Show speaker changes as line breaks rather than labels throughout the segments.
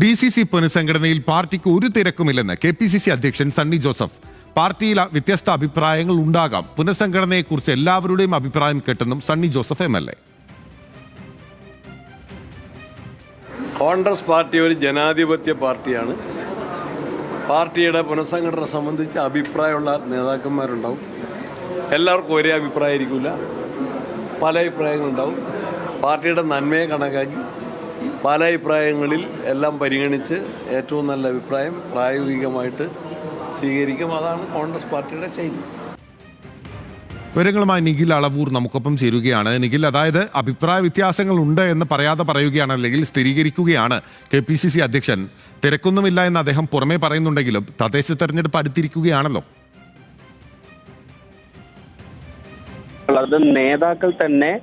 DCC പുനഃസംഘടനയിൽ പാർട്ടിക്ക് ഒരു തിരക്കുമില്ലെന്ന് KPCC അധ്യക്ഷൻ സണ്ണി ജോസഫ്. പാർട്ടിയിൽ വ്യത്യസ്ത അഭിപ്രായങ്ങൾ ഉണ്ടാകാം. പുനഃസംഘടനയെക്കുറിച്ച് എല്ലാവരുടെയും അഭിപ്രായം കേട്ടെന്നും സണ്ണി ജോസഫ് MLA.
കോൺഗ്രസ് പാർട്ടി ഒരു ജനാധിപത്യ പാർട്ടിയാണ്. പാർട്ടിയുടെ പുനഃസംഘടന സംബന്ധിച്ച് അഭിപ്രായമുള്ള നേതാക്കന്മാരുണ്ടാവും. എല്ലാവർക്കും ഒരേ അഭിപ്രായമായിരിക്കില്ല, പല അഭിപ്രായങ്ങളുണ്ടാവും. പാർട്ടിയുടെ നന്മയെ കണക്കാക്കി പല അഭിപ്രായങ്ങളിൽ എല്ലാം പരിഗണിച്ച് ഏറ്റവും നല്ല അഭിപ്രായം പ്രായോഗികമായിട്ട് സ്വീകരിക്കും. അതാണ് കോൺഗ്രസ് പാർട്ടിയുടെ ശൈലി.
വിവരങ്ങളുമായി നിഖിൽ അളവൂർ നമുക്കൊപ്പം ചേരുകയാണ്. നിഖിൽ, അതായത് അഭിപ്രായ വ്യത്യാസങ്ങൾ ഉണ്ട് എന്ന് പറയാതെ പറയുകയാണ്, അല്ലെങ്കിൽ സ്ഥിരീകരിക്കുകയാണ് KPCC അധ്യക്ഷൻ. തിരക്കൊന്നുമില്ല എന്ന് അദ്ദേഹം പുറമേ പറയുന്നുണ്ടെങ്കിലും തദ്ദേശ തെരഞ്ഞെടുപ്പ് അടുത്തിരിക്കുകയാണല്ലോ.
അത് നേതാക്കൾ തന്നെ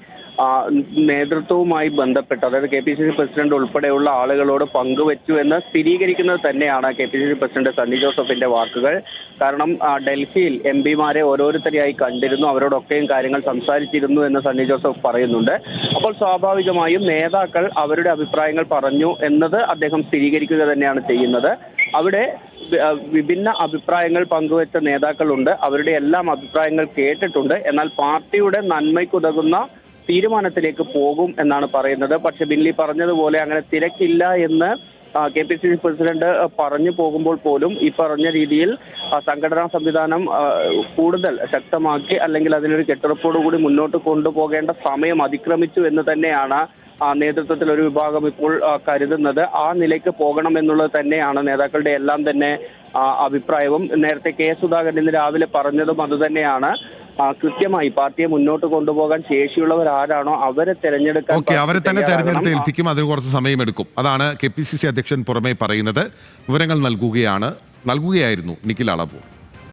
നേതൃത്വവുമായി ബന്ധപ്പെട്ട്, അതായത് KPCC പ്രസിഡന്റ് ഉൾപ്പെടെയുള്ള ആളുകളോട് പങ്കുവച്ചു എന്ന് സ്ഥിരീകരിക്കുന്നത് തന്നെയാണ് KPCC പ്രസിഡന്റ് സണ്ണി ജോസഫിന്റെ വാക്കുകൾ. കാരണം ഡൽഹിയിൽ MPമാരെ ഓരോരുത്തരെയായി കണ്ടിരുന്നു, അവരോടൊക്കെയും കാര്യങ്ങൾ സംസാരിച്ചിരുന്നു എന്ന് സണ്ണി ജോസഫ് പറയുന്നുണ്ട്. അപ്പോൾ സ്വാഭാവികമായും നേതാക്കൾ അവരുടെ അഭിപ്രായങ്ങൾ പറഞ്ഞു എന്നത് അദ്ദേഹം സ്ഥിരീകരിക്കുക തന്നെയാണ് ചെയ്യുന്നത്. അവിടെ വിഭിന്ന അഭിപ്രായങ്ങൾ പങ്കുവച്ച നേതാക്കളുണ്ട്, അവരുടെ എല്ലാം അഭിപ്രായങ്ങൾ കേട്ടിട്ടുണ്ട്. എന്നാൽ പാർട്ടിയുടെ നന്മയ്ക്കുതകുന്ന തീരുമാനത്തിലേക്ക് പോകും എന്നാണ് പറയുന്നത്. പക്ഷെ ബില്ലി പറഞ്ഞതുപോലെ അങ്ങനെ തിരക്കില്ല എന്ന് KPCC പ്രസിഡന്റ് പറഞ്ഞു പോകുമ്പോൾ പോലും ഈ പറഞ്ഞ രീതിയിൽ സംഘടനാ സംവിധാനം കൂടുതൽ ശക്തമാക്കി, അല്ലെങ്കിൽ അതിനൊരു കെട്ടുറപ്പോടുകൂടി മുന്നോട്ട് കൊണ്ടുപോകേണ്ട സമയം അതിക്രമിച്ചു എന്ന് തന്നെയാണ് നേതൃത്വത്തിൽ ഒരു വിഭാഗം ഇപ്പോൾ കരുതുന്നത്. ആ നിലയ്ക്ക് പോകണം എന്നുള്ളത് തന്നെയാണ് നേതാക്കളുടെ എല്ലാം തന്നെ അഭിപ്രായവും. നേരത്തെ K സുധാകരൻ ഇന്ന് രാവിലെ പറഞ്ഞതും അതുതന്നെയാണ്. കൃത്യമായി പാർട്ടിയെ മുന്നോട്ട് കൊണ്ടുപോകാൻ ശേഷിയുള്ളവർ ആരാണോ അവരെ തെരഞ്ഞെടുക്കാൻ,
അവരെ തന്നെ തെരഞ്ഞെടുത്ത് ഏൽപ്പിക്കും. അതിന് കുറച്ച് സമയമെടുക്കും. അതാണ് KPCC അധ്യക്ഷൻ പുറമേ പറയുന്നത്. വിവരങ്ങൾ നൽകുകയായിരുന്നു നിഖിൽ അളവൂർ.